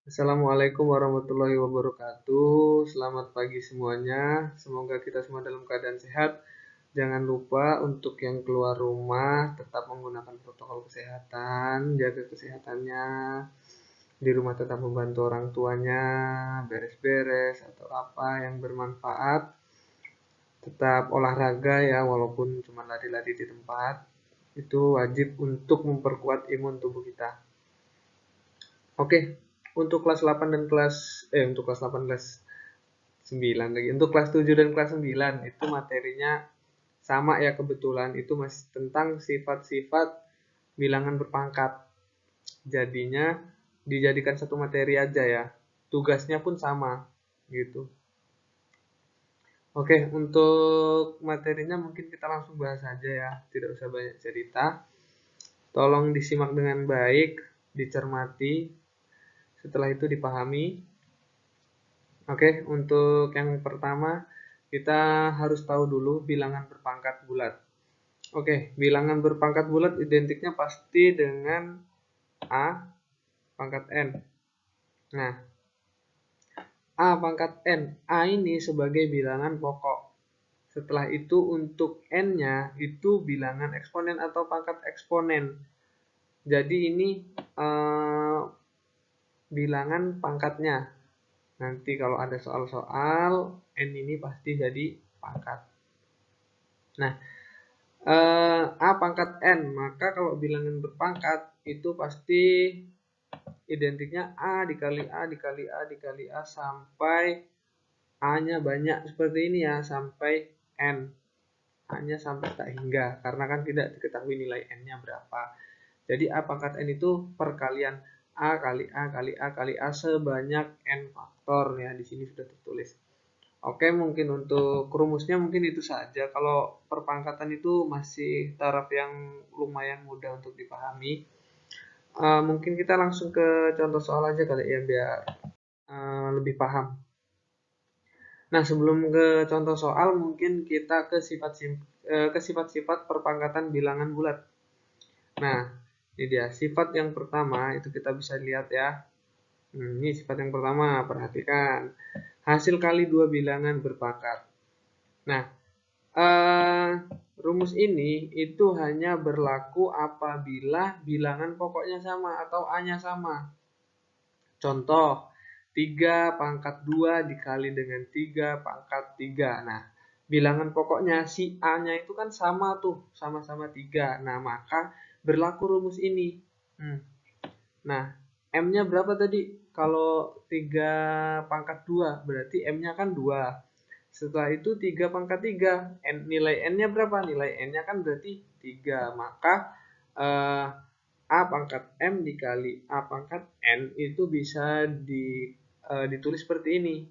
Assalamualaikum warahmatullahi wabarakatuh. Selamat pagi semuanya. Semoga kita semua dalam keadaan sehat. Jangan lupa untuk yang keluar rumah tetap menggunakan protokol kesehatan, jaga kesehatannya. Di rumah tetap membantu orang tuanya, beres-beres atau apa yang bermanfaat. Tetap olahraga ya, walaupun cuma lari-lari di tempat. Itu wajib untuk memperkuat imun tubuh kita. Oke, untuk kelas 8 dan untuk kelas 8 kelas 9 lagi. Untuk kelas 7 dan kelas 9 itu materinya sama ya kebetulan itu masih tentang sifat-sifat bilangan berpangkat. Jadinya dijadikan satu materi aja ya. Tugasnya pun sama gitu. Oke, untuk materinya mungkin kita langsung bahas aja ya, tidak usah banyak cerita. Tolong disimak dengan baik, dicermati, setelah itu dipahami. Oke, untuk yang pertama kita harus tahu dulu bilangan berpangkat bulat. Oke, bilangan berpangkat bulat identiknya pasti dengan A pangkat N. Nah, A pangkat N. A ini sebagai bilangan pokok. Setelah itu untuk N-nya itu bilangan eksponen atau pangkat eksponen. Jadi ini bilangan pangkatnya. Nanti kalau ada soal-soal, N ini pasti jadi pangkat. Nah, A pangkat N, maka kalau bilangan berpangkat itu pasti identiknya A dikali A dikali A dikali A sampai A-nya banyak seperti ini ya, sampai N. A-nya sampai tak hingga, karena kan tidak diketahui nilai N-nya berapa. Jadi A pangkat N itu perkalian A kali A kali A kali A sebanyak N faktor ya, di sini sudah tertulis. Oke, mungkin untuk rumusnya mungkin itu saja. Kalau perpangkatan itu masih taraf yang lumayan mudah untuk dipahami. Mungkin kita langsung ke contoh soal aja kali ya, biar lebih paham. Nah, sebelum ke contoh soal, mungkin kita ke sifat-sifat perpangkatan bilangan bulat. Nah, ini dia sifat yang pertama, itu kita bisa lihat ya. Ini sifat yang pertama, perhatikan. Hasil kali dua bilangan berpangkat. Nah, rumus ini itu hanya berlaku apabila bilangan pokoknya sama atau A-nya sama. Contoh, 3 pangkat 2 dikali dengan 3 pangkat 3. Nah, bilangan pokoknya si A-nya itu kan sama tuh, sama-sama 3. Nah, maka berlaku rumus ini. Nah, M-nya berapa tadi? Kalau 3 pangkat 2, berarti M-nya kan 2. Setelah itu 3 pangkat 3. Nilai N-nya berapa? Nilai N-nya kan berarti 3. Maka A pangkat M dikali A pangkat N itu bisa ditulis seperti ini.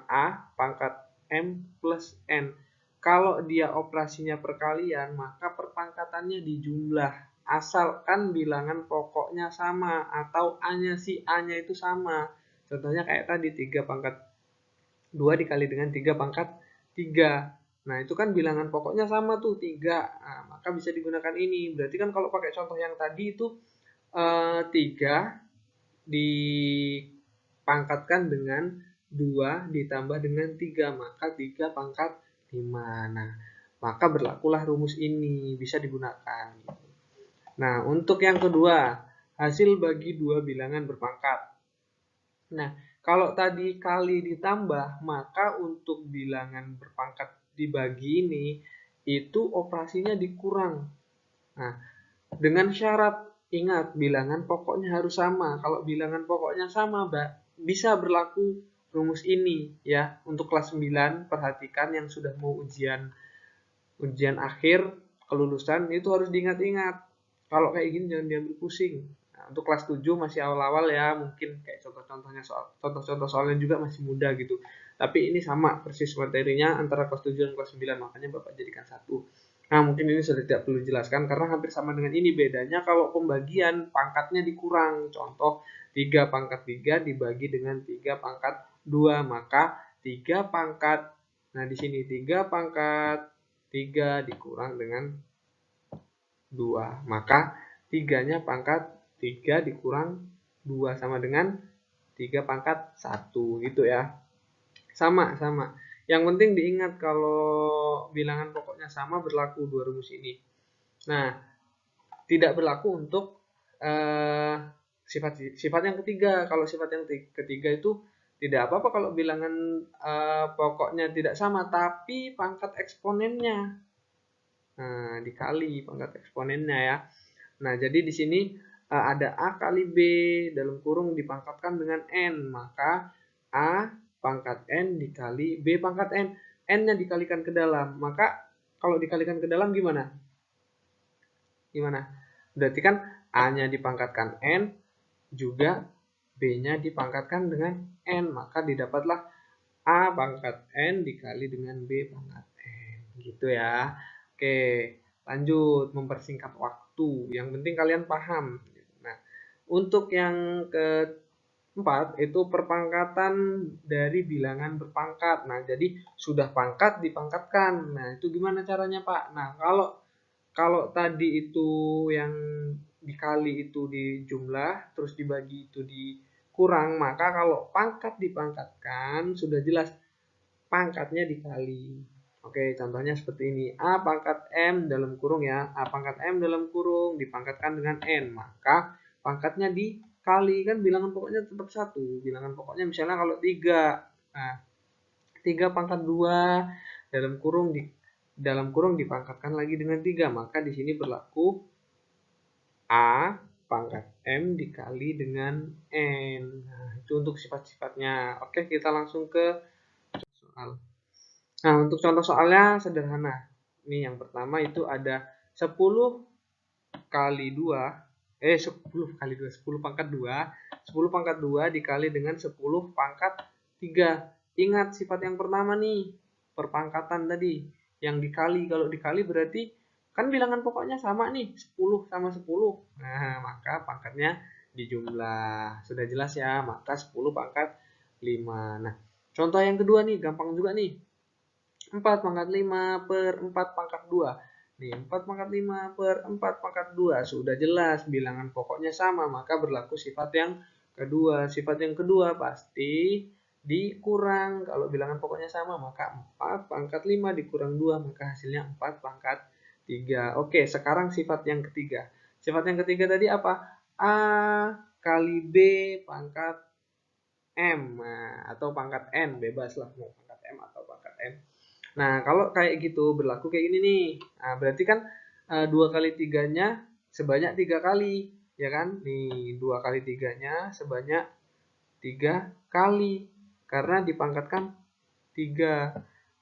A pangkat M plus N. Kalau dia operasinya perkalian, maka perpangkatannya dijumlah. Asalkan bilangan pokoknya sama atau A-nya si A-nya itu sama. Contohnya kayak tadi 3 pangkat 2 dikali dengan 3 pangkat 3. Nah, itu kan bilangan pokoknya sama tuh 3. Nah, maka bisa digunakan ini. Berarti kan kalau pakai contoh yang tadi itu 3 dipangkatkan dengan 2 ditambah dengan 3. Maka 3 pangkat 5. Nah, maka berlakulah rumus ini. Bisa digunakan. Nah, untuk yang kedua, hasil bagi dua bilangan berpangkat. Nah, kalau tadi kali ditambah, maka untuk bilangan berpangkat dibagi ini, itu operasinya dikurang. Nah, dengan syarat, ingat, bilangan pokoknya harus sama. Kalau bilangan pokoknya sama, bisa berlaku rumus ini ya. Untuk kelas 9, perhatikan yang sudah mau ujian akhir, kelulusan, itu harus diingat-ingat. Kalau kayak gini jangan diambil pusing. Nah, untuk kelas 7 masih awal-awal ya, mungkin kayak contoh-contoh soalnya juga masih muda gitu. Tapi ini sama persis materinya antara kelas 7 dan kelas 9, makanya Bapak jadikan satu. Nah, mungkin ini sudah tidak perlu dijelaskan karena hampir sama dengan ini. Bedanya kalau pembagian pangkatnya dikurang. Contoh 3 pangkat 3 dibagi dengan 3 pangkat 2, maka 3 pangkat, nah di sini 3 pangkat 3 dikurang dengan 2, maka 3-nya pangkat 3 dikurang 2 sama dengan 3 pangkat 1 gitu ya. Sama. Yang penting diingat kalau bilangan pokoknya sama berlaku dua rumus ini. Nah, tidak berlaku untuk sifat yang ketiga. Kalau sifat yang ketiga itu tidak apa-apa kalau bilangan pokoknya tidak sama, tapi pangkat eksponennya. Nah, dikali pangkat eksponennya ya. Nah, jadi di sini ada A kali B dalam kurung dipangkatkan dengan N. Maka A pangkat N dikali B pangkat N. N-nya dikalikan ke dalam. Maka kalau dikalikan ke dalam gimana? Berarti kan A-nya dipangkatkan N, juga B-nya dipangkatkan dengan N. Maka didapatlah A pangkat N dikali dengan B pangkat N. Gitu ya. Oke, lanjut mempersingkat waktu. Yang penting kalian paham. Nah, untuk yang keempat itu perpangkatan dari bilangan berpangkat. Nah, jadi sudah pangkat dipangkatkan. Nah, itu gimana caranya, Pak? Nah, kalau tadi itu yang dikali itu dijumlah, terus dibagi itu dikurang, maka kalau pangkat dipangkatkan sudah jelas pangkatnya dikali. Oke, contohnya seperti ini. A pangkat M dalam kurung ya. A pangkat M dalam kurung dipangkatkan dengan N. Maka pangkatnya dikali. Kan bilangan pokoknya tetap 1. Bilangan pokoknya misalnya kalau 3. Nah, 3 pangkat 2 dalam kurung dipangkatkan lagi dengan 3. Maka di sini berlaku A pangkat M dikali dengan N. Nah, itu untuk sifat-sifatnya. Oke, kita langsung ke soal. Nah, untuk contoh soalnya sederhana. Ini yang pertama itu ada 10 kali 2, 10 kali 2, 10 pangkat 2, 10 pangkat 2 dikali dengan 10 pangkat 3. Ingat sifat yang pertama nih, perpangkatan tadi. Yang dikali, kalau dikali berarti kan bilangan pokoknya sama nih, 10 sama 10. Nah, maka pangkatnya dijumlah. Sudah jelas ya, maka 10 pangkat 5. Nah, contoh yang kedua nih, gampang juga nih. 4 pangkat 5 per 4 pangkat 2. Nih, 4 pangkat 5 per 4 pangkat 2. Sudah jelas bilangan pokoknya sama, maka berlaku sifat yang kedua. Sifat yang kedua pasti dikurang. Kalau bilangan pokoknya sama, maka 4 pangkat 5 dikurang 2, maka hasilnya 4 pangkat 3. Oke, sekarang sifat yang ketiga. Sifat yang ketiga tadi apa? A kali B pangkat M. Nah, atau pangkat N, bebas lah mau pangkat M atau pangkat N. Nah, kalau kayak gitu berlaku kayak gini nih. Nah, berarti kan 2 kali 3-nya sebanyak 3 kali, ya kan? Nih, 2 kali 3-nya sebanyak 3 kali. Karena dipangkatkan 3.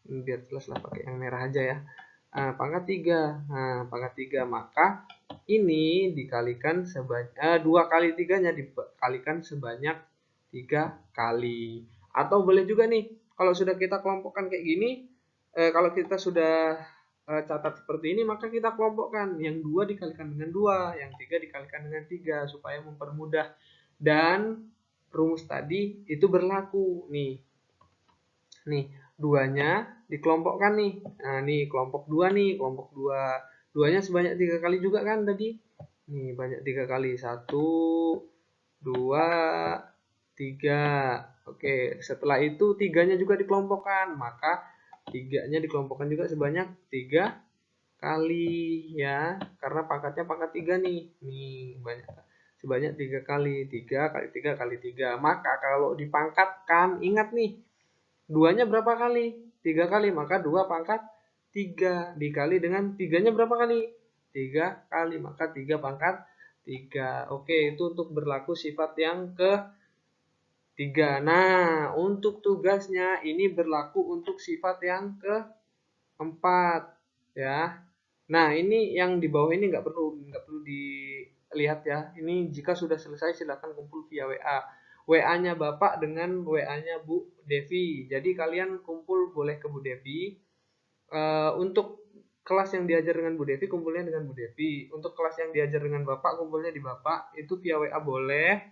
Biar jelas lah pakai yang merah aja ya. Pangkat 3. Nah, pangkat 3 maka ini dikalikan sebanyak 2 kali 3-nya dikalikan sebanyak 3 kali. Atau boleh juga nih, kalau sudah kita kelompokkan kayak gini, kalau kita sudah catat seperti ini, maka kita kelompokkan. Yang 2 dikalikan dengan 2, yang 3 dikalikan dengan 3, supaya mempermudah. Dan rumus tadi itu berlaku. Nih, 2-nya dikelompokkan nih. Nah, nih kelompok 2 nih, kelompok 2. 2-nya sebanyak 3 kali juga kan tadi. Nih, banyak 3 kali. 1, 2, 3. Oke, setelah itu 3-nya juga dikelompokkan. Maka 3-nya dikelompokkan juga sebanyak 3 kali ya. Karena pangkatnya pangkat 3 nih. Nih, sebanyak 3 kali. 3 kali 3 kali 3. Maka kalau dipangkatkan, ingat nih, 2-nya berapa kali? 3 kali. Maka 2 pangkat 3 dikali dengan 3-nya berapa kali? 3 kali. Maka 3 pangkat 3. Oke, itu untuk berlaku sifat yang ke-3. Nah, untuk tugasnya ini berlaku untuk sifat yang ke-4 ya. Nah, ini yang di bawah ini nggak perlu dilihat ya. Ini jika sudah selesai silakan kumpul via WA. WA-nya Bapak dengan WA-nya Bu Devi. Jadi kalian kumpul boleh ke Bu Devi. Untuk kelas yang diajar dengan Bu Devi kumpulnya dengan Bu Devi. Untuk kelas yang diajar dengan Bapak kumpulnya di Bapak. Itu via WA boleh.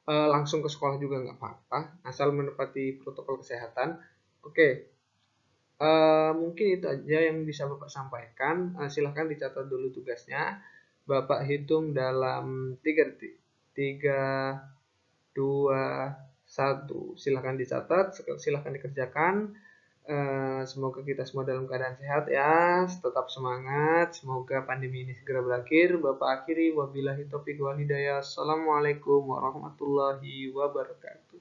Langsung ke sekolah juga nggak apa-apa. Asal menepati protokol kesehatan. Oke. Mungkin itu aja yang bisa Bapak sampaikan. Silahkan dicatat dulu tugasnya. Bapak hitung dalam 3 detik. 3, 2, 1. Silahkan dicatat, silahkan dikerjakan. Semoga kita semua dalam keadaan sehat ya, tetap semangat, semoga pandemi ini segera berakhir. Bapak akhiri, wabillahi taufiq wal hidayah. Assalamualaikum warahmatullahi wabarakatuh.